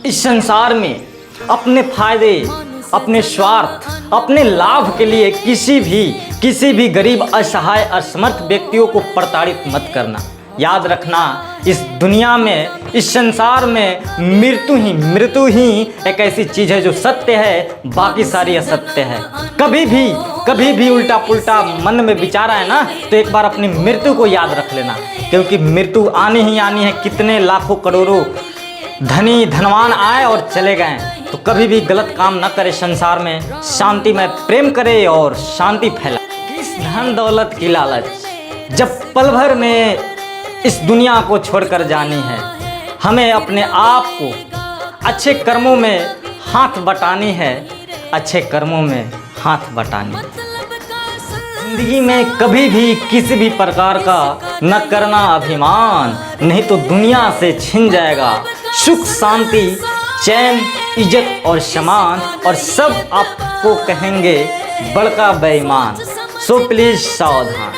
इस संसार में अपने फायदे, अपने स्वार्थ, अपने लाभ के लिए किसी भी गरीब, असहाय, असमर्थ व्यक्तियों को प्रताड़ित मत करना। याद रखना, इस दुनिया में, इस संसार में मृत्यु ही एक ऐसी चीज़ है जो सत्य है, बाकी सारी असत्य है। कभी भी उल्टा पुल्टा मन में विचार आए ना, तो एक बार अपनी मृत्यु को याद रख लेना, क्योंकि मृत्यु आनी ही आनी है। कितने लाखों करोड़ों धनी धनवान आए और चले गए, तो कभी भी गलत काम न करे। संसार में शांति में प्रेम करे और शांति फैलाए। इस धन दौलत की लालच जब पल भर में इस दुनिया को छोड़कर जानी है, हमें अपने आप को अच्छे कर्मों में हाथ बटानी है, अच्छे कर्मों में हाथ बटानी है। जिंदगी में कभी भी किसी भी प्रकार का न करना अभिमान, नहीं तो दुनिया से छिन जाएगा सुख, शांति, चैन, इज्जत और सम्मान, और सब आपको कहेंगे बड़का बेईमान। सो प्लीज सावधान।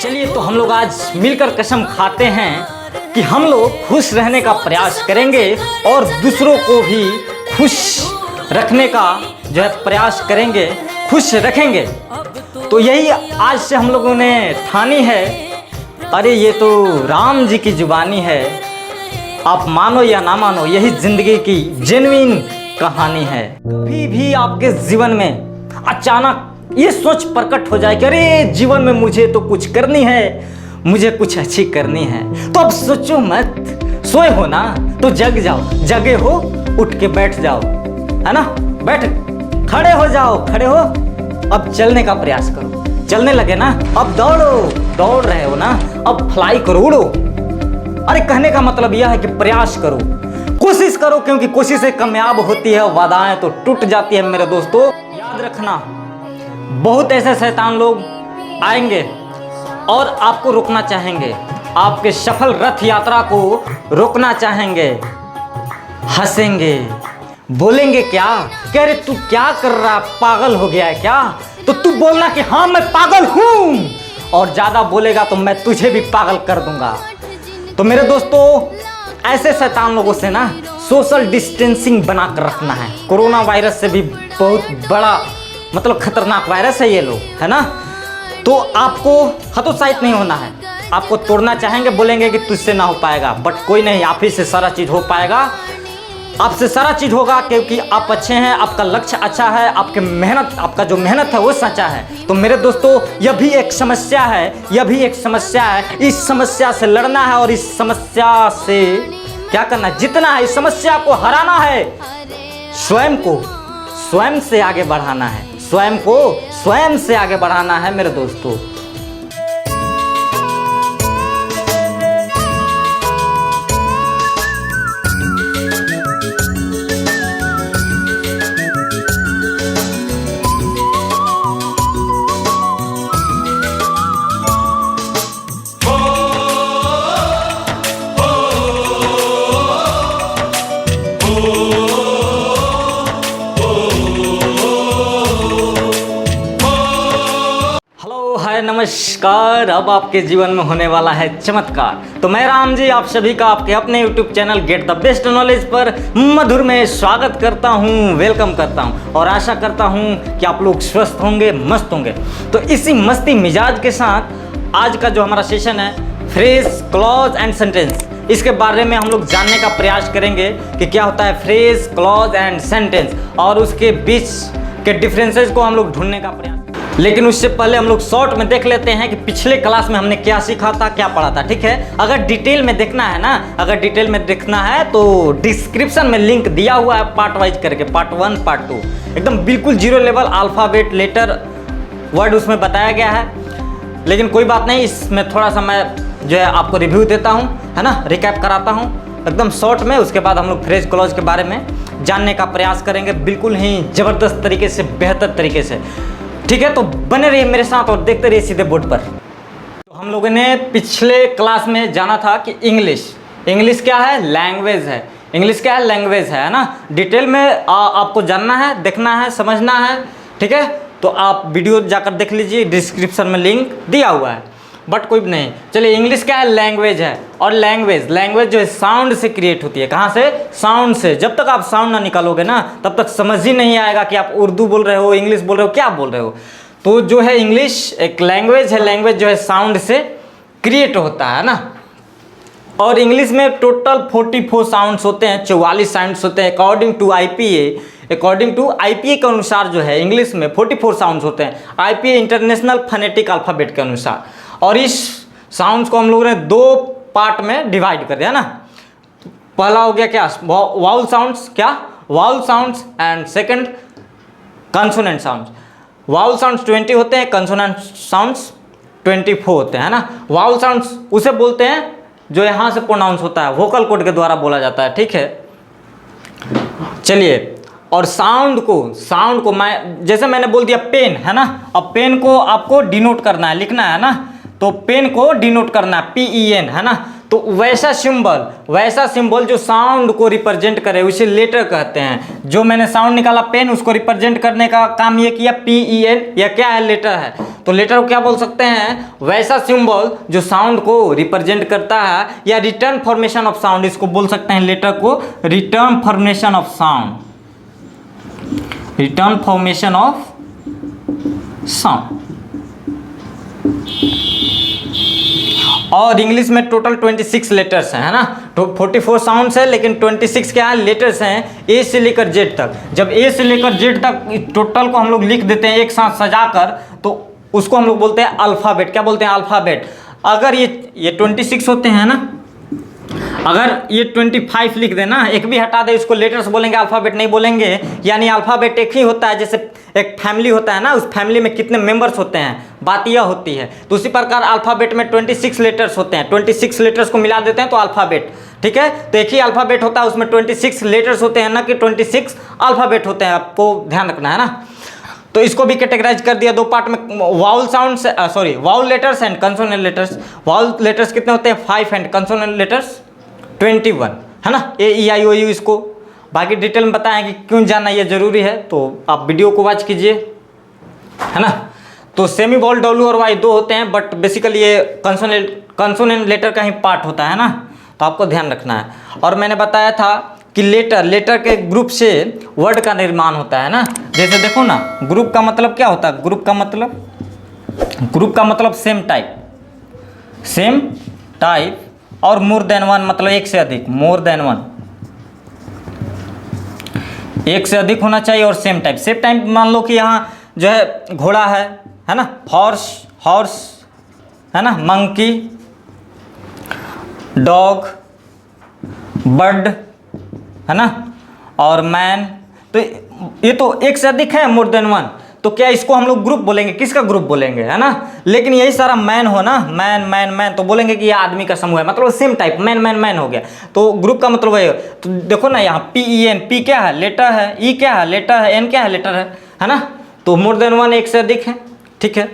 चलिए, तो हम लोग आज मिलकर कसम खाते हैं कि हम लोग खुश रहने का प्रयास करेंगे और दूसरों को भी खुश रखने का जो है प्रयास करेंगे, खुश रखेंगे। तो यही आज से हम लोगों ने ठानी है। अरे ये तो राम जी की जुबानी है, आप मानो या ना मानो, यही जिंदगी की जेन्युइन कहानी है। कभी भी आपके जीवन में अचानक ये सोच प्रकट हो जाए कि अरे जीवन में मुझे तो कुछ करनी है, मुझे कुछ अच्छी करनी है, तो अब सोचो मत। सोए हो ना तो जग जाओ, जगे हो उठ के बैठ जाओ, है ना, बैठ, खड़े हो जाओ, खड़े हो, अब चलने का प्रयास करो। चलने लगे ना, अब दौड़ो, दौड़ रहे हो ना, अब फ्लाई करो, उड़ो। अरे कहने का मतलब यह है कि प्रयास करो, कोशिश करो, क्योंकि कोशिश से कामयाब होती है, वादाएं तो टूट जाती है। मेरे दोस्तों याद रखना, बहुत ऐसे शैतान लोग आएंगे और आपको रोकना चाहेंगे, आपके सफल रथ यात्रा को रोकना चाहेंगे, हंसेंगे, बोलेंगे क्या, कह रहे तू क्या कर रहा, पागल हो गया है क्या? तो तू बोलना कि हाँ मैं पागल हूं, और ज्यादा बोलेगा तो मैं तुझे भी पागल कर दूंगा। तो मेरे दोस्तों, ऐसे शैतान लोगों से ना सोशल डिस्टेंसिंग बना कर रखना है। कोरोना वायरस से भी बहुत बड़ा मतलब खतरनाक वायरस है ये लोग, है ना। तो आपको हतोत्साहित नहीं होना है, आपको तोड़ना चाहेंगे, बोलेंगे कि तुझसे ना हो पाएगा, बट कोई नहीं, आप ही से सारा चीज़ हो पाएगा, आपसे सारा चीज़ होगा, क्योंकि आप अच्छे हैं, आपका लक्ष्य अच्छा है, आपके मेहनत, आपका जो मेहनत है वो सच्चा है। तो मेरे दोस्तों, यह भी एक समस्या है, यह भी एक समस्या है। इस समस्या से लड़ना है और इस समस्या से क्या करना है, जितना है, इस समस्या को हराना है, स्वयं को स्वयं से आगे बढ़ाना है, स्वयं को स्वयं से आगे बढ़ाना है मेरे दोस्तों। नमस्कार, अब आपके जीवन में होने वाला है चमत्कार। तो मैं राम जी आप सभी का आपके अपने YouTube channel get the best knowledge पर मधुर में स्वागत करता हूं, वेलकम करता हूं, और आशा करता हूं कि आप लोग स्वस्थ होंगे, मस्त होंगे। तो इसी मस्ती मिजाज के साथ आज का जो हमारा सेशन है, फ्रेज, क्लॉज एंड सेंटेंस, इसके बारे में हम लोग जानने का प्रयास करेंगे कि क्या होता है फ्रेज, क्लॉज एंड सेंटेंस, और उसके बीच के डिफरेंसेस को हम लोग ढूंढने का प्रयास। लेकिन उससे पहले हम लोग शॉर्ट में देख लेते हैं कि पिछले क्लास में हमने क्या सीखा था, क्या पढ़ा था, ठीक है। अगर डिटेल में देखना है ना, अगर डिटेल में देखना है तो डिस्क्रिप्शन में लिंक दिया हुआ है, पार्ट वाइज करके, पार्ट 1, पार्ट 2, एकदम बिल्कुल zero level alphabet, letter, word उसमें बताया गया है। लेकिन कोई बात नहीं, इसमें थोड़ा सा मैं जो है आपको रिव्यू देता हूँ, है ना, रिकैप कराता हूँ एकदम शॉर्ट में। उसके बाद हम लोग फ्रेज, क्लॉज के बारे में जानने का प्रयास करेंगे, बिल्कुल ही ज़बरदस्त तरीके से, बेहतर तरीके से, ठीक है। तो बने रहिए मेरे साथ और देखते रहिए सीधे बोर्ड पर। तो हम लोगों ने पिछले क्लास में जाना था कि इंग्लिश क्या है, लैंग्वेज है। इंग्लिश क्या है, लैंग्वेज है ना। डिटेल में आपको जानना है, देखना है, समझना है, ठीक है। तो आप वीडियो जाकर देख लीजिए, डिस्क्रिप्शन में लिंक दिया हुआ है। बट कोई नहीं। चलिए इंग्लिश क्या है, लैंग्वेज है, और लैंग्वेज जो है साउंड से क्रिएट होती है। कहाँ से, साउंड से। जब तक आप साउंड ना निकालोगे ना तब तक समझ ही नहीं आएगा कि आप उर्दू बोल रहे हो, इंग्लिश बोल रहे हो, क्या बोल रहे हो। तो जो है इंग्लिश एक लैंग्वेज है, लैंग्वेज जो है साउंड से क्रिएट होता है ना। और इंग्लिश में टोटल 44 साउंड्स होते हैं, 44 साउंड्स होते हैं अकॉर्डिंग टू आईपीए के अनुसार जो है इंग्लिश में 44 साउंड्स होते हैं, आईपीए इंटरनेशनल फोनेटिक अल्फ़ाबेट के अनुसार। और इस साउंड्स को हम लोगों ने 2 पार्ट में डिवाइड कर दिया ना। पहला हो गया क्या, वाउल साउंड्स, क्या vowel sounds, and second consonant sounds. Vowel sounds 20 होते हैं, कंसोनेंट साउंड्स 24 होते हैं ना। वाउल साउंड्स उसे बोलते हैं जो यहाँ से प्रोनाउंस होता है, वोकल कोड के द्वारा बोला जाता है, ठीक है। चलिए, और साउंड को मैं जैसे मैंने बोल दिया पेन है ना, अब पेन को आपको डिनोट करना है, लिखना है ना, तो पेन को डिनोट करना है, PEN है ना। तो वैसा सिंबल जो साउंड को रिप्रेजेंट करे उसे लेटर कहते हैं। जो मैंने साउंड निकाला पेन, उसको रिप्रेजेंट करने का काम ये किया, PEN, या क्या है, लेटर है। तो लेटर को क्या बोल सकते हैं, वैसा सिंबल जो साउंड को रिप्रेजेंट करता है, या रिटर्न फॉर्मेशन ऑफ साउंड, इसको बोल सकते हैं लेटर को return formation of sound, return formation of sound. और इंग्लिश में टोटल 26 लेटर्स हैं, है ना। तो 44 साउंड्स है लेकिन 26 क्या है, लेटर्स हैं, ए से लेकर जेड तक। जब ए से लेकर जेड तक टोटल को हम लोग लिख देते हैं एक साथ सजाकर, तो उसको हम लोग बोलते हैं अल्फ़ाबेट। क्या बोलते हैं, अल्फ़ाबेट। अगर ये 26 होते हैं ना, अगर ये 25 लिख देना, एक भी हटा दे, इसको लेटर्स बोलेंगे, अल्फ़ाबेट नहीं बोलेंगे। यानी अल्फ़ाबेट एक ही होता है, जैसे एक फैमिली होता है ना, उस फैमिली में कितने मेंबर्स होते हैं, बात यह होती है। तो उसी प्रकार अल्फ़ाबेट में 26 लेटर्स होते हैं, 26 लेटर्स को मिला देते हैं तो अल्फ़ाबेट, ठीक है। तो एक ही अल्फ़ाबेट होता है, उसमें 26 लेटर्स होते हैं ना कि 26 अल्फ़ाबेट होते हैं, आपको ध्यान रखना है ना। तो इसको भी कैटेगराइज कर दिया 2 पार्ट में, vowel sounds, vowel letters and consonant letters. Vowel letters कितने होते हैं, 5, एंड कंसोनेंट लेटर्स 21, है ना। AEIOU इसको बाकी डिटेल में बताएं कि क्यों जानना ये ज़रूरी है, तो आप वीडियो को वॉच कीजिए, है ना। तो सेमी वॉल W और Y 2 होते हैं, बट बेसिकली ये कंसोनेंट लेटर का ही पार्ट होता है ना, तो आपको ध्यान रखना है। और मैंने बताया था कि लेटर के ग्रुप से वर्ड का निर्माण होता है ना। जैसे देखो ना, ग्रुप का मतलब क्या होता है, ग्रुप का मतलब सेम टाइप, और मोर देन वन मतलब एक से अधिक, मोर देन वन, एक से अधिक होना चाहिए, और सेम टाइप मान लो कि यहाँ जो है घोड़ा है ना, हॉर्स है ना, मंकी, डॉग, बर्ड है ना, और मैन। तो ये तो एक से अधिक है, मोर देन वन। तो क्या इसको हम लोग ग्रुप बोलेंगे, किसका ग्रुप बोलेंगे, है ना। लेकिन यही सारा मैन हो ना, मैन, तो बोलेंगे कि यह आदमी का समूह है, मतलब सेम टाइप, मैन हो गया। तो ग्रुप का मतलब वही है। तो देखो ना यहाँ PEN, P क्या है, लेटर है, E क्या है, लेटर है, N क्या है, लेटर है ना। तो मोर देन वन एक से अधिक है, ठीक है।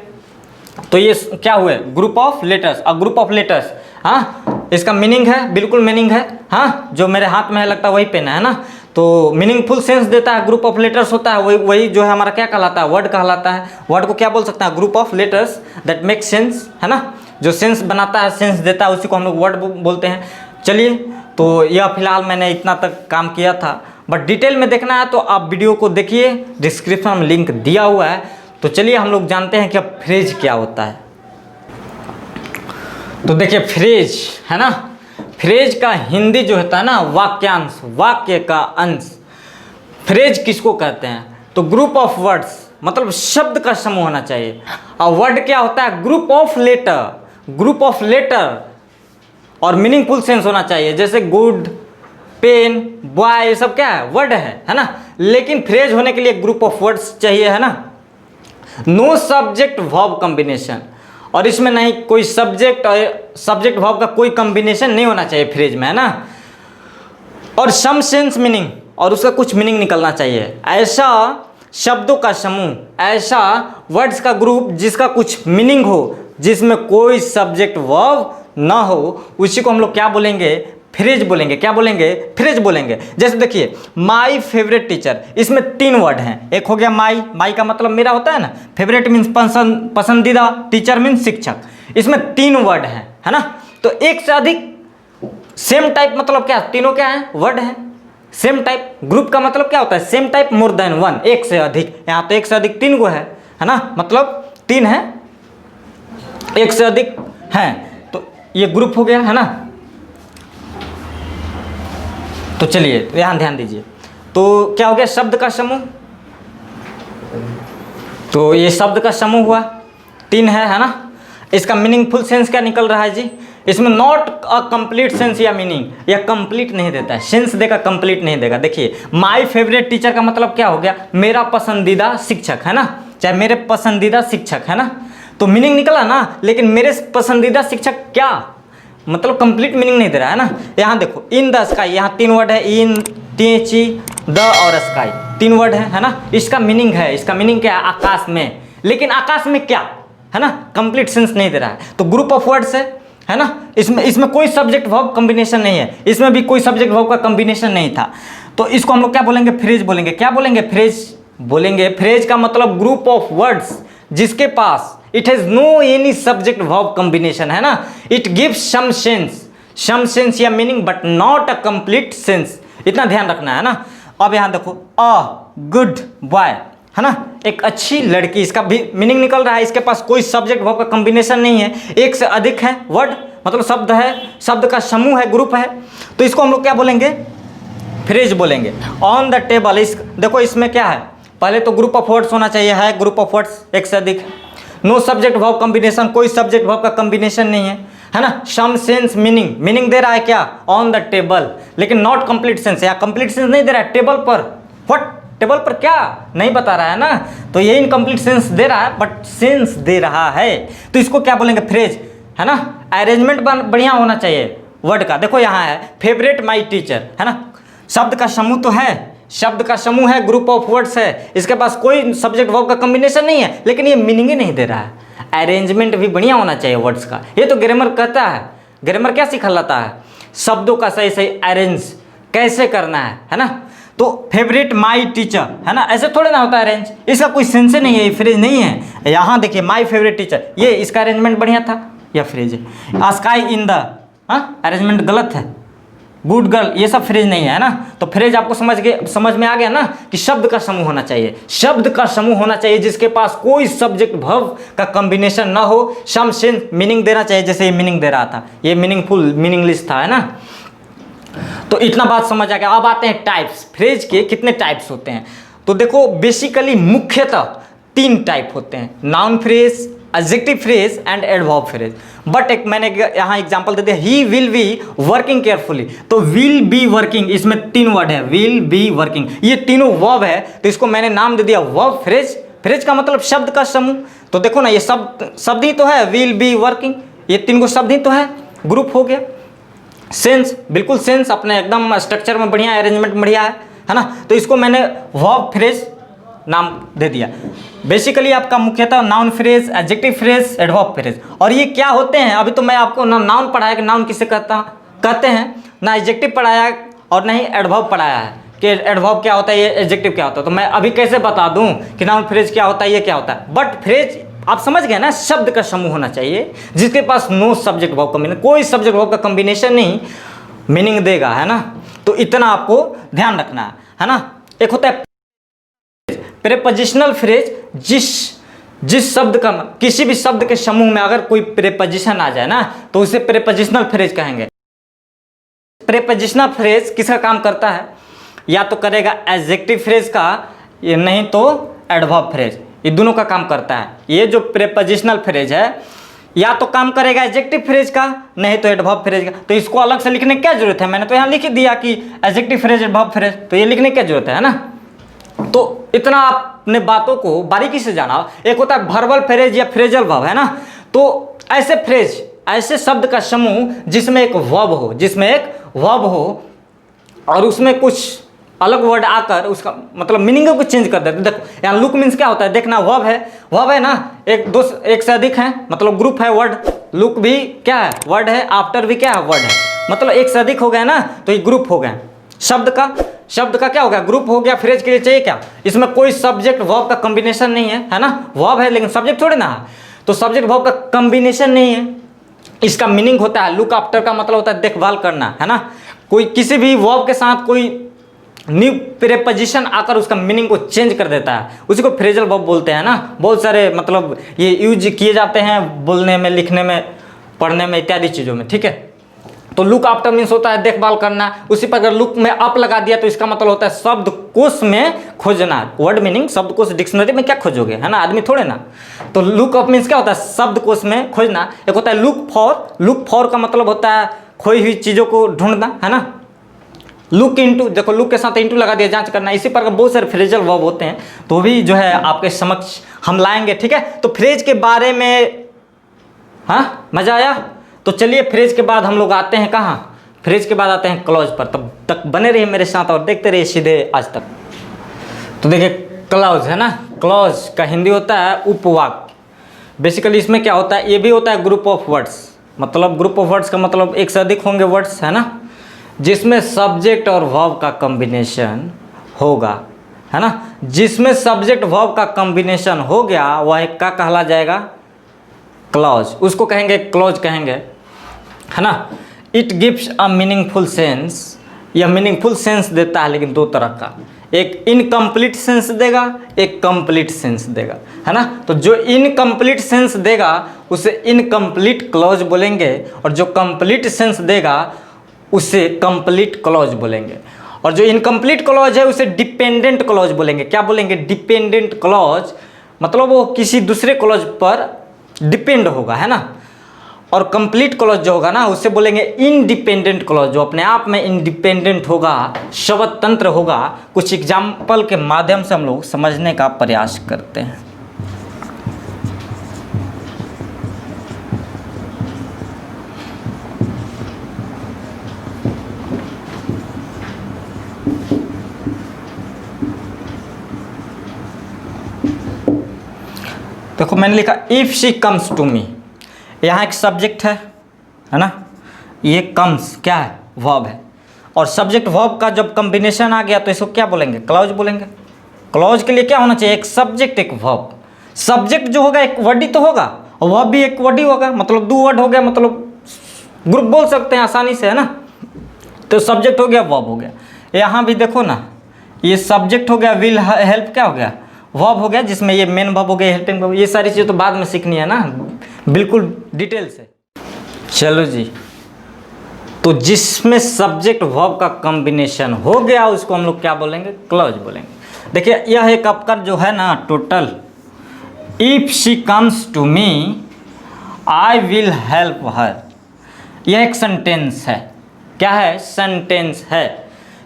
तो ये क्या हुए, ग्रुप ऑफ लेटर्स। और ग्रुप ऑफ लेटर्स, हाँ, इसका मीनिंग है, बिल्कुल मीनिंग है, हाँ, जो मेरे हाथ में है लगता है वही पेन है ना। तो मीनिंगफुल सेंस देता है, ग्रुप ऑफ लेटर्स होता है, वही जो है हमारा क्या कहलाता है, वर्ड कहलाता है। वर्ड को क्या बोल सकते हैं, group of letters that make sense, है ना, जो सेंस बनाता है, सेंस देता है, उसी को हम लोग वर्ड बोलते हैं। चलिए, तो यह फिलहाल मैंने इतना तक काम किया था, बट डिटेल में देखना है तो आप वीडियो को देखिए, डिस्क्रिप्शन में लिंक दिया हुआ है। तो चलिए हम लोग जानते हैं कि अब फ्रेज क्या होता है। तो देखिए फ्रेज है ना, फ्रेज का हिंदी जो होता है ना, वाक्यांश, वाक्य का अंश। फ्रेज किसको कहते हैं, तो ग्रुप ऑफ वर्ड्स, मतलब शब्द का समूह होना चाहिए। और वर्ड क्या होता है, ग्रुप ऑफ लेटर, और मीनिंगफुल सेंस होना चाहिए। जैसे गुड, पेन, बॉय, ये सब क्या है, वर्ड है ना। लेकिन फ्रेज होने के लिए ग्रुप ऑफ वर्ड्स चाहिए, है ना। नो सब्जेक्ट वर्ब कॉम्बिनेशन, और इसमें नहीं कोई सब्जेक्ट वर्ब का कोई कॉम्बिनेशन नहीं होना चाहिए फ्रेज में, है ना। और सम सेंस मीनिंग, और उसका कुछ मीनिंग निकलना चाहिए। ऐसा शब्दों का समूह, ऐसा वर्ड्स का ग्रुप जिसका कुछ मीनिंग हो, जिसमें कोई सब्जेक्ट वर्ब ना हो, उसी को हम लोग क्या बोलेंगे, फ्रेज बोलेंगे। क्या बोलेंगे, फ्रेज बोलेंगे। जैसे देखिए, माई फेवरेट टीचर, इसमें 3 वर्ड हैं। एक हो गया माई का मतलब मेरा होता है ना, फेवरेट मीन्स पसंदीदा, टीचर मीन्स शिक्षक। इसमें 3 वर्ड हैं, है ना। तो एक से अधिक सेम टाइप मतलब क्या, तीनों क्या है, वर्ड है। सेम टाइप ग्रुप का मतलब क्या होता है, same type more than one, एक से अधिक। यहाँ तो एक से अधिक 3 गो है ना, मतलब 3 है, एक से अधिक हैं, तो ये ग्रुप हो गया, है ना। तो चलिए यहाँ ध्यान दीजिए, तो क्या हो गया, शब्द का समूह। तो ये शब्द का समूह हुआ, 3 है ना। इसका मीनिंगफुल सेंस क्या निकल रहा है जी, इसमें नॉट अ कंप्लीट सेंस या मीनिंग, या कंप्लीट नहीं देता है, सेंस देगा, कंप्लीट नहीं देगा। देखिए माय फेवरेट टीचर का मतलब क्या हो गया, मेरा पसंदीदा शिक्षक, है ना, चाहे मेरे पसंदीदा शिक्षक, है ना। तो मीनिंग निकला ना, लेकिन मेरे पसंदीदा शिक्षक क्या, मतलब कंप्लीट मीनिंग नहीं दे रहा है ना। यहाँ देखो इन द स्काई, यहाँ 3 वर्ड है, इन, ची, द और स्काई, 3 वर्ड है ना। इसका मीनिंग है, इसका मीनिंग क्या है, आकाश में, लेकिन आकाश में क्या, है ना, कंप्लीट सेंस नहीं दे रहा है। तो ग्रुप ऑफ वर्ड्स है ना, इसमें कोई सब्जेक्ट वर्ब कॉम्बिनेशन नहीं है, इसमें भी कोई सब्जेक्ट वर्ब का कॉम्बिनेशन नहीं था। तो इसको हम लोग क्या बोलेंगे, फ्रेज बोलेंगे। क्या बोलेंगे, फ्रेज बोलेंगे। फ्रेज का मतलब ग्रुप ऑफ वर्ड्स जिसके पास it has no any subject verb combination, है ना। इट गिव्स सम सेंस या meaning but not a complete sense, इतना ध्यान रखना है ना। अब यहाँ देखो, अ गुड बॉय, है ना, एक अच्छी लड़की, इसका भी मीनिंग निकल रहा है, इसके पास कोई सब्जेक्ट वर्ब का कॉम्बिनेशन नहीं है, एक से अधिक है वर्ड, मतलब शब्द है, शब्द का समूह है, ग्रुप है। तो इसको हम लोग क्या बोलेंगे, फ्रेज बोलेंगे। ऑन द टेबल, इस देखो इसमें क्या है, पहले तो ग्रुप ऑफ वर्ड्स होना चाहिए, है ग्रुप ऑफ वर्ड्स, एक से अधिक। नो सब्जेक्ट वर्ब कॉम्बिनेशन, कोई सब्जेक्ट वर्ब का कॉम्बिनेशन नहीं है ना। सम सेंस मीनिंग दे रहा है क्या, ऑन द टेबल, लेकिन नॉट कंप्लीट सेंस, या कंप्लीट सेंस नहीं दे रहा है, टेबल पर, व्हाट, टेबल पर क्या नहीं बता रहा है ना। तो ये इनकम्प्लीट सेंस दे रहा है बट सेंस दे रहा है, तो इसको क्या बोलेंगे, फ्रेज, है ना। अरेंजमेंट बढ़िया होना चाहिए वर्ड का। देखो यहाँ है फेवरेट माई टीचर, है ना, शब्द का समूह तो है, शब्द का समूह है, ग्रुप ऑफ वर्ड्स है, इसके पास कोई सब्जेक्ट वर्ब का कॉम्बिनेशन नहीं है, लेकिन ये मीनिंग ही नहीं दे रहा है। अरेंजमेंट भी बढ़िया होना चाहिए वर्ड्स का, ये तो ग्रामर कहता है। ग्रामर क्या सिखाता है, शब्दों का सही सही अरेंज कैसे करना है ना। तो फेवरेट माई टीचर, है ना, ऐसे थोड़े ना होता है अरेंज, इसका कोई सेंस नहीं है, ये फ्रेज नहीं है। यहाँ देखिए माई फेवरेट टीचर, ये इसका अरेंजमेंट बढ़िया था, यह फ्रेज है। स्काई इन द, अरेंजमेंट गलत है। गुड गर्ल, ये सब फ्रेज नहीं है ना। तो फ्रेज आपको समझ में आ गया ना, कि शब्द का समूह होना चाहिए, शब्द का समूह होना चाहिए जिसके पास कोई सब्जेक्ट वर्ब का कॉम्बिनेशन ना हो, सम सेंस मीनिंग देना चाहिए, जैसे ये मीनिंग दे रहा था, ये मीनिंगफुल मीनिंगलेस था, है ना। तो इतना बात समझ आ गया। अब आते हैं टाइप्स, फ्रेज के कितने टाइप्स होते हैं। तो देखो बेसिकली मुख्यतः 3 टाइप होते हैं, noun phrase, adjective phrase and adverb phrase. But एक मैंने यहाँ एग्जांपल दे दिया, he will be working carefully, तो विल बी वर्किंग, इसमें 3 वर्ड है, विल बी वर्किंग, ये तीनों वर्ब है, तो इसको मैंने नाम दे दिया वर्ब फ्रेज। फ्रेज का मतलब शब्द का समूह। तो देखो ना, ये शब्द ही तो है, विल बी वर्किंग, ये 3 गो शब्द ही तो है, ग्रुप हो गया। सेंस, बिल्कुल सेंस अपने एकदम स्ट्रक्चर में बढ़िया, अरेंजमेंट बढ़िया है ना। तो इसको मैंने वर्ब फ्रेज नाम दे दिया। बेसिकली आपका मुख्यतः noun phrase, adjective phrase, adverb phrase. और ये क्या होते हैं, अभी तो मैं आपको ना नाउन पढ़ाया कि नाउन किसे कहते हैं, ना एडजेक्टिव पढ़ाया और ना ही एडवर्ब पढ़ाया है कि एडवर्ब क्या होता है, ये एडजेक्टिव क्या होता है। तो मैं अभी कैसे बता दूं कि नाउन फ्रेज क्या होता है, ये क्या होता है। बट फ्रेज आप समझ गए ना, शब्द का समूह होना चाहिए जिसके पास नो सब्जेक्ट वर्ब कॉम्बिनेशन, कोई सब्जेक्ट वर्ब का कॉम्बिनेशन नहीं मीनिंग देगा, है ना। तो इतना आपको ध्यान रखना है ना। एक होता है प्रेपोजिशनल फ्रेज, जिस शब्द का, किसी भी शब्द के समूह में अगर कोई प्रेपोजिशन आ जाए ना, तो उसे प्रेपोजिशनल फ्रेज कहेंगे। प्रेपोजिशनल फ्रेज किसका काम करता है, या तो करेगा एडजेक्टिव फ्रेज का, या नहीं तो एडवर्ब फ्रेज, ये दोनों का काम करता है। ये जो प्रेपोजिशनल फ्रेज है या तो काम करेगा एडजेक्टिव फ्रेज का, नहीं तो एडवर्ब फ्रेज का। तो इसको अलग से लिखने की क्या जरूरत है, मैंने तो यहाँ लिख दिया कि एडजेक्टिव फ्रेज, एडवर्ब फ्रेज, तो ये लिखने की क्या जरूरत है ना। तो इतना आपने बातों को बारीकी से जाना। एक होता है वर्बल फ्रेज या फ्रेजल वर्ब, है ना। तो ऐसे फ्रेज, ऐसे शब्द का समूह जिसमें एक वर्ब हो और उसमें कुछ अलग वर्ड आकर उसका मतलब मीनिंग को चेंज कर देते। देखो यहाँ लुक मीन्स क्या होता है, देखना, वर्ब है ना, एक से अधिक है, मतलब ग्रुप है वर्ड। लुक भी क्या है, वर्ड है। आफ्टर भी क्या है, वर्ड है, मतलब एक से अधिक हो गया ना, तो ये ग्रुप हो गया। शब्द का क्या हो गया, ग्रुप हो गया। फ्रेज के लिए चाहिए क्या, इसमें कोई सब्जेक्ट वर्ब का कॉम्बिनेशन नहीं है, है ना। वर्ब है लेकिन सब्जेक्ट थोड़े ना है। तो सब्जेक्ट वर्ब का कॉम्बिनेशन नहीं है। इसका मीनिंग होता है लुक आफ्टर का मतलब होता है देखभाल करना, है ना। कोई किसी भी वर्ब के साथ कोई न्यू प्रीपोजिशन आकर उसका मीनिंग को चेंज कर देता है, उसी को फ्रेजल वर्ब बोलते हैं ना। बहुत सारे मतलब ये यूज किए जाते हैं बोलने में, लिखने में, पढ़ने में, इत्यादि चीज़ों में, ठीक है। तो लुक आफ्टर मीन्स होता है देखभाल करना। उसी पर अगर लुक में अप लगा दिया तो इसका मतलब होता है शब्दकोश में खोजना। वर्ड मीनिंग शब्दकोश डिक्शनरी में क्या खोजोगे, है ना, आदमी थोड़े ना। तो लुक अप मीन्स क्या होता है, शब्दकोश में खोजना। एक होता है लुक फॉर, लुक फॉर का मतलब होता है खोई हुई चीज़ों को ढूंढना, है ना। लुक इनटू, देखो लुक के साथ इनटू लगा दिया, जांच करना। इसी पर बहुत सारे फ्रेजल वर्ब होते हैं, तो भी जो है आपके समक्ष हम लाएंगे, ठीक है। तो फ्रेज के बारे में, हाँ, मजा आया। तो चलिए फ्रेज के बाद हम लोग आते हैं कहाँ, फ्रेज के बाद आते हैं क्लॉज पर। तब तक बने रहिए मेरे साथ और देखते रहिए सीधे आज तक। तो देखिए क्लॉज, है ना, क्लॉज का हिंदी होता है उपवाक्य। बेसिकली इसमें क्या होता है, ये भी होता है ग्रुप ऑफ वर्ड्स। मतलब ग्रुप ऑफ वर्ड्स का मतलब एक से अधिक होंगे वर्ड्स, है ना, जिसमें सब्जेक्ट और वर्ब का कॉम्बिनेशन होगा, है ना। जिसमें सब्जेक्ट वर्ब का कॉम्बिनेशन हो गया वह क्या कहला जाएगा, क्लॉज। उसको कहेंगे क्लॉज कहेंगे, है ना। It gives a meaningful sense, यह मीनिंगफुल सेंस देता है लेकिन दो तरह का, एक इनकम्प्लीट सेंस देगा, एक कंप्लीट सेंस देगा, है ना। तो जो इनकम्प्लीट सेंस देगा उसे इनकम्प्लीट क्लॉज बोलेंगे, और जो कंप्लीट सेंस देगा उसे कंप्लीट क्लॉज बोलेंगे। और जो इनकम्प्लीट क्लॉज है उसे डिपेंडेंट क्लॉज बोलेंगे। क्या बोलेंगे, डिपेंडेंट क्लॉज, मतलब वो किसी दूसरे क्लॉज पर डिपेंड होगा, है ना। और कंप्लीट क्लॉज जो होगा ना उसे बोलेंगे इंडिपेंडेंट क्लॉज, जो अपने आप में इंडिपेंडेंट होगा, शब्द तंत्र होगा। कुछ एग्जाम्पल के माध्यम से हम लोग समझने का प्रयास करते हैं। देखो मैंने लिखा if she comes to me, यहाँ एक सब्जेक्ट है ना, ये कम्स क्या है, वर्ब है। और सब्जेक्ट वर्ब का जब कॉम्बिनेशन आ गया तो इसको क्या बोलेंगे, क्लॉज बोलेंगे। क्लॉज के लिए क्या होना चाहिए, एक सब्जेक्ट एक वर्ब। सब्जेक्ट जो होगा एक वर्ड ही तो होगा, और वर्ब भी एक वर्ड ही होगा, मतलब दो वर्ड हो गया, मतलब ग्रुप बोल सकते हैं आसानी से, है ना। तो सब्जेक्ट हो गया, वर्ब हो गया। यहाँ भी देखो ना, ये सब्जेक्ट हो गया, विल हेल्प क्या हो गया, वर्ब हो गया, जिसमें ये मेन वर्ब हो गया, हेल्पिंग वर्ब। ये सारी चीज़ तो बाद में सीखनी है ना, बिल्कुल डिटेल से। चलो जी, तो जिसमें सब्जेक्ट वर्ब का कॉम्बिनेशन हो गया उसको हम लोग क्या बोलेंगे, क्लॉज बोलेंगे। देखिए यह एक आपका जो है ना total, if she comes to me I will help her, यह एक सेंटेंस है। क्या है, सेंटेंस है।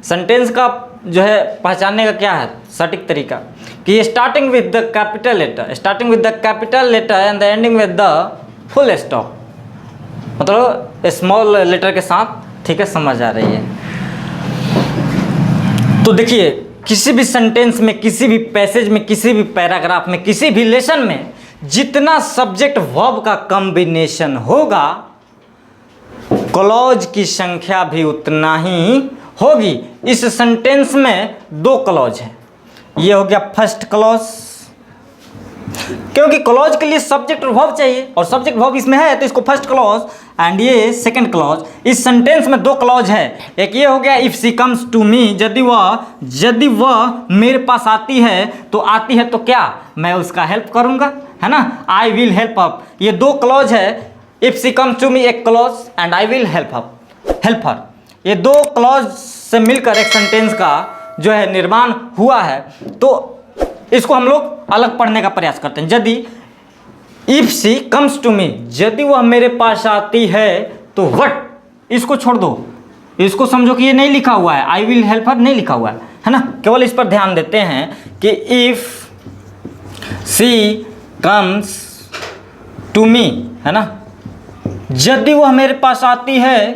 सेंटेंस का जो है पहचानने का क्या है सटीक तरीका, कि starting with the capital letter, starting with the capital letter and the ending with the full stop, मतलब स्मॉल लेटर के साथ, ठीक है, समझ आ रही है। तो देखिए किसी भी सेंटेंस में, किसी भी पैसेज में, किसी भी पैराग्राफ में, किसी भी लेसन में जितना सब्जेक्ट वर्ब का कॉम्बिनेशन होगा क्लॉज की संख्या भी उतना ही होगी। इस सेंटेंस में दो क्लॉज है, ये हो गया फर्स्ट क्लॉज, क्योंकि क्लॉज के लिए सब्जेक्ट और वर्ब चाहिए, और सब्जेक्ट वर्ब इसमें है तो इसको फर्स्ट क्लॉज, एंड ये सेकंड क्लॉज। इस सेंटेंस में दो क्लॉज है, एक ये हो गया if she comes to me, यदि वह मेरे पास आती है, तो आती है तो क्या, मैं उसका हेल्प करूंगा, है ना, आई विल हेल्प अप। ये दो क्लॉज है, if she comes to me एक clause, and I will help her. ये दो क्लॉज से मिलकर एक सेंटेंस का जो है निर्माण हुआ है। तो इसको हम लोग अलग पढ़ने का प्रयास करते हैं। यदि if she comes to me, यदि वह मेरे पास आती है, तो व्हाट, इसको छोड़ दो, इसको समझो कि ये नहीं लिखा हुआ है, आई विल हेल्प हर नहीं लिखा हुआ है ना। केवल इस पर ध्यान देते हैं कि if she comes to me, है ना, यदि वह मेरे पास आती है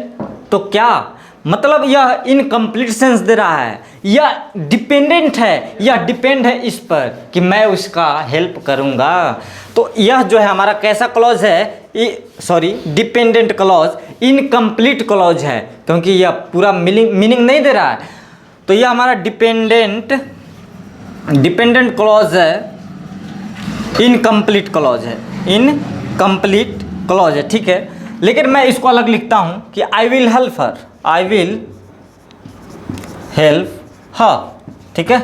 तो क्या, मतलब यह इनकम्प्लीट सेंस दे रहा है, यह डिपेंडेंट है, यह डिपेंड है इस पर कि मैं उसका हेल्प करूंगा। तो यह जो है हमारा कैसा क्लॉज है, डिपेंडेंट क्लॉज, इनकम्प्लीट क्लॉज है, क्योंकि यह पूरा मीनिंग नहीं दे रहा है। तो यह हमारा डिपेंडेंट क्लॉज है, इनकम्प्लीट क्लॉज है, कंप्लीट क्लॉज है, ठीक है। लेकिन मैं इसको अलग लिखता हूँ कि आई will help her, I will help हर, ठीक है।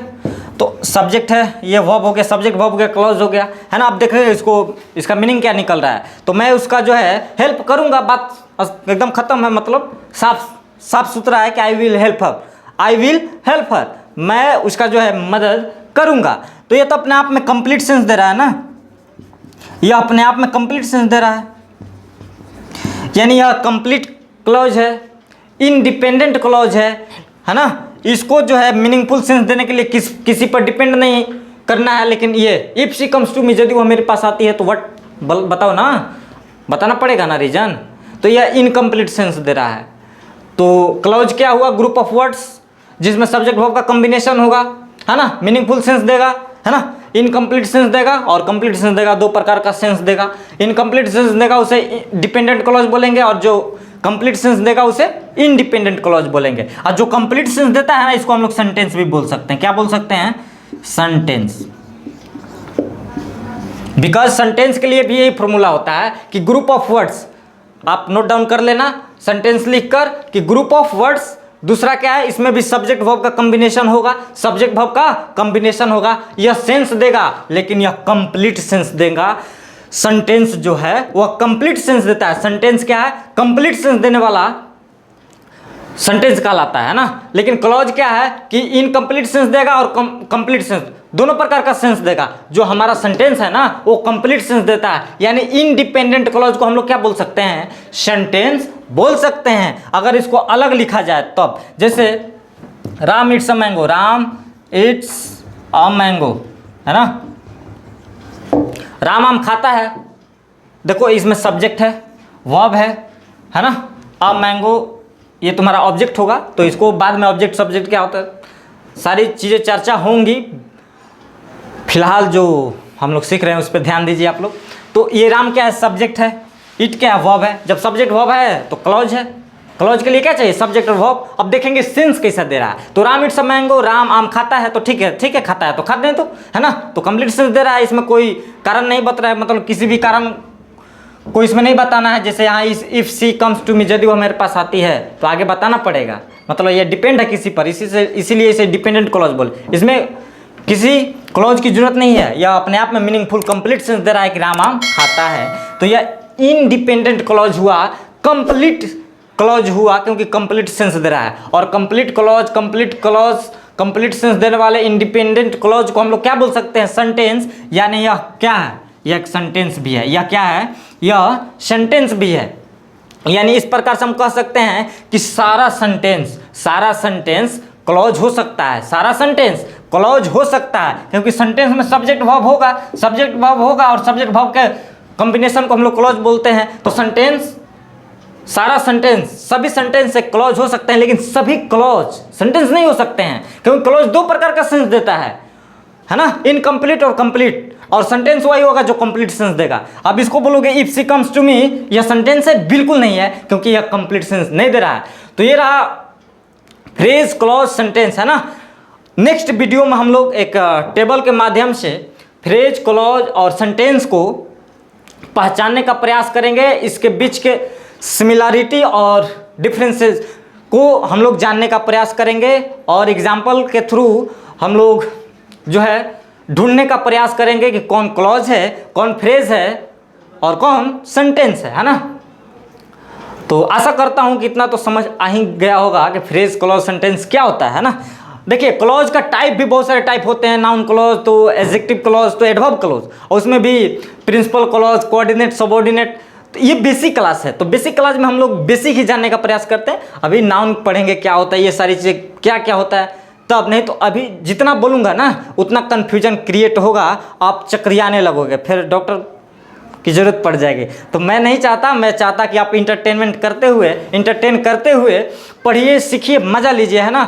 तो सब्जेक्ट है, ये वर्ब हो गया, सब्जेक्ट वर्ब हो गया, क्लॉज हो गया, है ना। आप देख रहे हैं इसको, इसका मीनिंग क्या निकल रहा है। तो मैं उसका जो है हेल्प करूँगा, बात एकदम ख़त्म है, मतलब साफ सुथरा है कि आई will help her, I will help हर, मैं उसका जो है मदद करूँगा। तो ये तो अपने आप में कंप्लीट सेंस दे रहा है ना, ये अपने आप में कंप्लीट सेंस दे रहा है, यानी यह कंप्लीट क्लॉज है, इंडिपेंडेंट क्लॉज है ना। इसको जो है मीनिंगफुल सेंस देने के लिए किसी पर डिपेंड नहीं करना है। लेकिन ये if she comes to me, यदि वो मेरे पास आती है तो व्हाट, बताओ ना, बताना पड़ेगा ना रीजन। तो यह इनकम्प्लीट सेंस दे रहा है। तो क्लॉज क्या हुआ, ग्रुप ऑफ वर्ड्स जिसमें सब्जेक्ट वर्ब का कॉम्बिनेशन होगा, है ना, मीनिंगफुल सेंस देगा, है ना। इनकम्प्लीट सेंस देगा और कंप्लीट सेंस देगा, दो प्रकार का सेंस देगा। इनकम्प्लीट सेंस देगा उसे डिपेंडेंट क्लॉज बोलेंगे, और जो कंप्लीट सेंस देगा उसे इंडिपेंडेंट क्लॉज बोलेंगे। और जो कंप्लीट सेंस देता है ना, इसको हम लोग सेंटेंस भी बोल सकते हैं। क्या बोल सकते हैं, सेंटेंस। बिकॉज सेंटेंस के लिए भी यही फॉर्मूला होता है कि ग्रुप ऑफ वर्ड्स, आप नोट डाउन कर लेना सेंटेंस लिखकर कि ग्रुप ऑफ वर्ड्स, दूसरा क्या है, इसमें भी सब्जेक्ट वर्ब का कॉम्बिनेशन होगा, सब्जेक्ट वर्ब का कॉम्बिनेशन होगा। यह सेंस देगा, लेकिन यह कंप्लीट सेंस देगा। सेंटेंस जो है वह कंप्लीट सेंस देता है। सेंटेंस क्या है, कंप्लीट सेंस देने वाला सेंटेंस कहलाता है ना। लेकिन क्लॉज क्या है कि इनकम्प्लीट सेंस देगा और कंप्लीट सेंस, दोनों प्रकार का सेंस देगा। जो हमारा सेंटेंस है ना वो कंप्लीट सेंस देता है, यानी इंडिपेंडेंट क्लॉज को हम लोग क्या बोल सकते हैं, सेंटेंस बोल सकते हैं। अगर इसको अलग लिखा जाए तब, जैसे Ram it's a mango, Ram it's a mango, है ना, राम आम खाता है। देखो इसमें सब्जेक्ट है, वर्ब है ना। अ मैंगो ये तुम्हारा ऑब्जेक्ट होगा, तो इसको बाद में ऑब्जेक्ट सब्जेक्ट क्या होता है, सारी चीज़ें चर्चा होंगी। फिलहाल जो हम लोग सीख रहे हैं उस पर ध्यान दीजिए आप लोग। तो ये राम क्या है, सब्जेक्ट है, इट क्या है, वर्ब है। जब सब्जेक्ट वर्ब है तो क्लॉज है। क्लॉज के लिए क्या चाहिए, सब्जेक्ट और वर्ब। अब देखेंगे सेंस कैसा दे रहा है। तो Ram it's a mango, Ram आम खाता है, तो ठीक है खाता है तो खाते हैं, तो है ना। तो कंप्लीट सेंस दे रहा है, इसमें कोई कारण नहीं बता रहा है, मतलब किसी भी कारण कोई इसमें नहीं बताना है। जैसे यहाँ if she comes to me, यदि वो मेरे पास आती है तो आगे बताना पड़ेगा, मतलब ये डिपेंड है किसी पर, इसीलिए इसे डिपेंडेंट क्लॉज बोले। इसमें किसी क्लॉज की जरूरत नहीं है, यह अपने आप में मीनिंगफुल कंप्लीट सेंस दे रहा है कि राम आम खाता है। तो यह इनडिपेंडेंट क्लॉज हुआ, कंप्लीट क्लॉज हुआ, क्योंकि कंप्लीट सेंस दे रहा है। और कंप्लीट क्लॉज कंप्लीट सेंस देने वाले इंडिपेंडेंट क्लॉज को हम लोग क्या बोल सकते हैं, सेंटेंस। यानी यह क्या है, यह एक सेंटेंस भी है। यह क्या है, यह सेंटेंस भी है। यानी इस प्रकार से हम कह सकते हैं कि सारा सेंटेंस क्लॉज हो सकता है, सारा सेंटेंस क्लॉज हो सकता है, क्योंकि सेंटेंस में सब्जेक्ट वर्ब होगा, और सब्जेक्ट वर्ब के कॉम्बिनेशन को हम लोग क्लॉज बोलते हैं। तो सारा सेंटेंस, सभी सेंटेंस से क्लॉज हो सकते हैं, लेकिन सभी क्लॉज सेंटेंस नहीं हो सकते हैं, क्योंकि क्लॉज दो प्रकार का सेंस देता है ना, इनकम्प्लीट और कंप्लीट। और सेंटेंस वही होगा जो कंप्लीट सेंस देगा। अब इसको बोलोगे if she comes to me, यह सेंटेंस है, बिल्कुल नहीं है, क्योंकि यह कंप्लीट सेंस नहीं दे रहा है। तो ये रहा फ्रेज, क्लॉज, सेंटेंस, है ना। नेक्स्ट वीडियो में हम लोग एक टेबल के माध्यम से फ्रेज, क्लॉज और सेंटेंस को पहचानने का प्रयास करेंगे। इसके बीच के सिमिलरिटी और डिफरेंसेस को हम लोग जानने का प्रयास करेंगे, और एग्जाम्पल के थ्रू हम लोग जो है ढूंढने का प्रयास करेंगे कि कौन क्लॉज है, कौन फ्रेज है और कौन सेंटेंस है ना। तो आशा करता हूं कि इतना तो समझ आ ही गया होगा कि फ्रेज, क्लॉज, सेंटेंस क्या होता है ना। देखिए क्लॉज का टाइप भी बहुत सारे टाइप होते हैं, नाउन क्लॉज, तो एडजेक्टिव क्लॉज, तो एडवर्ब क्लॉज, और उसमें भी प्रिंसिपल क्लॉज, कोऑर्डिनेट, सबऑर्डिनेट। तो ये बेसिक क्लास है, तो बेसिक क्लास में हम लोग बेसिक ही जानने का प्रयास करते हैं। अभी नाउन पढ़ेंगे क्या होता है, ये सारी चीज़ें क्या क्या होता है तब, नहीं तो अभी जितना बोलूँगा ना उतना कन्फ्यूजन क्रिएट होगा, आप चक्रियाने लगोगे, फिर डॉक्टर की ज़रूरत पड़ जाएगी। तो मैं नहीं चाहता, मैं चाहता कि आप इंटरटेन करते हुए पढ़िए, सीखिए, मज़ा लीजिए, है ना।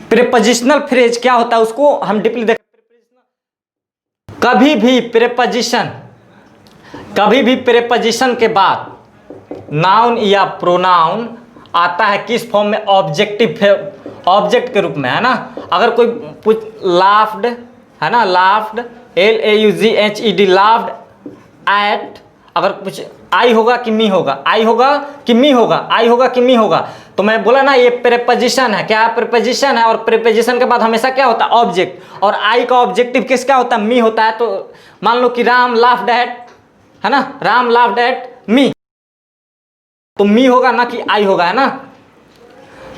प्रीपोजिशनल फ्रेज क्या होता है उसको हम डीपली देखें। कभी भी प्रीपोजिशन के बाद नाउन या प्रोनाउन आता है किस फॉर्म में, ऑब्जेक्ट के रूप में, है ना। अगर कोई लाफ्ड, है ना, लाफ्ड, LAUGHED, लाफ्ड, एट, अगर कुछ आई होगा कि मी होगा, आई होगा कि मी होगा, आई होगा कि मी होगा, तो मैं बोला ना ये प्रीपोजिशन है, क्या है प्रीपोजिशन है, और प्रीपोजिशन के बाद हमेशा क्या होता है ऑब्जेक्ट, और आई का ऑब्जेक्टिव किस क्या होता है मी होता है। तो मान लो कि राम लाफ्ड एट, है ना, राम लाफ्ड एट मी, तो मी होगा ना कि आई होगा, है ना।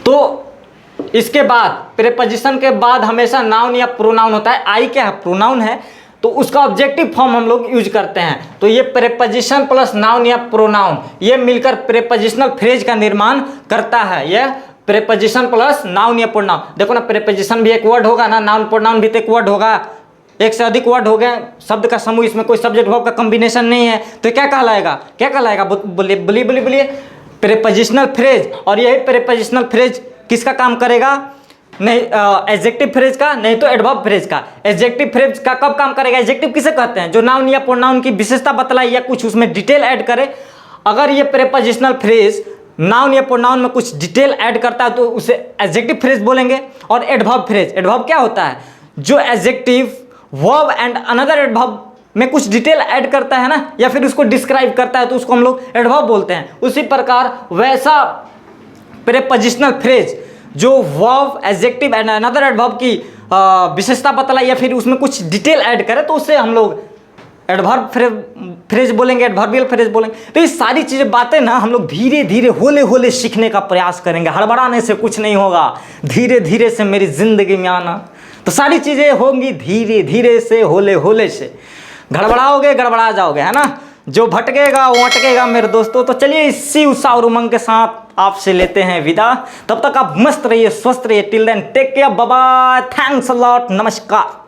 तो इसके बाद प्रीपोजिशन के बाद हमेशा नाउन या प्रोनाउन होता है। आई क्या है प्रोनाउन है, तो उसका ऑब्जेक्टिव फॉर्म हम लोग यूज करते हैं। तो ये प्रीपोजिशन प्लस नाउन या प्रोनाउन ये मिलकर प्रीपोजिशनल फ्रेज का निर्माण करता है। यह प्रीपोजिशन प्लस नाउन या प्रोनाउन, देखो ना प्रीपोजिशन भी एक वर्ड होगा ना, नाउन प्रोनाउन भी तो एक वर्ड होगा, एक से अधिक वर्ड हो गए, शब्द का समूह, इसमें कोई सब्जेक्ट वर्ब का कॉम्बिनेशन नहीं है, तो क्या कहलाएगा, क्या कहलाएगा, बोलिए बोलिए बोलिए बोलिए, प्रीपोजिशनल फ्रेज। और यही प्रीपोजिशनल फ्रेज किसका काम करेगा, नहीं एडजेक्टिव फ्रेज का, नहीं तो एडवर्ब फ्रेज का। एडजेक्टिव फ्रेज का कब काम करेगा, एडजेक्टिव किसे कहते हैं, जो नाउन या प्रोनाउन की विशेषता बतलाए या कुछ उसमें डिटेल ऐड करे। अगर ये प्रीपोजिशनल फ्रेज नाउन या प्रोनाउन में कुछ डिटेल ऐड करता है तो उसे एडजेक्टिव फ्रेज बोलेंगे। और एडवर्ब फ्रेज, एडवर्ब क्या होता है, जो adjective verb and another adverb में कुछ डिटेल ऐड करता है ना, या फिर उसको डिस्क्राइब करता है, तो उसको हम लोग एडवर्ब बोलते हैं। उसी प्रकार वैसा प्रीपोजिशनल फ्रेज जो verb adjective and another adverb की विशेषता बतलाए या फिर उसमें कुछ डिटेल ऐड करे, तो उससे हम लोग एडवर्ब फ्रेज बोलेंगे, एडवर्बियल फ्रेज बोलेंगे। तो ये सारी चीज़ें बातें ना हम लोग धीरे धीरे होले होले सीखने का प्रयास करेंगे, हड़बड़ाने से कुछ नहीं होगा, धीरे धीरे से मेरी जिंदगी में आना, तो सारी चीज़ें होंगी धीरे धीरे से, होले होले से। गड़बड़ाओगे गड़बड़ा जाओगे, है ना, जो भटकेगा वो अटकेगा मेरे दोस्तों। तो चलिए इसी उत्साह और उमंग के साथ आपसे लेते हैं विदा, तब तक आप मस्त रहिए, स्वस्थ रहिए। Till then take care, bye bye, thanks a lot, नमस्कार।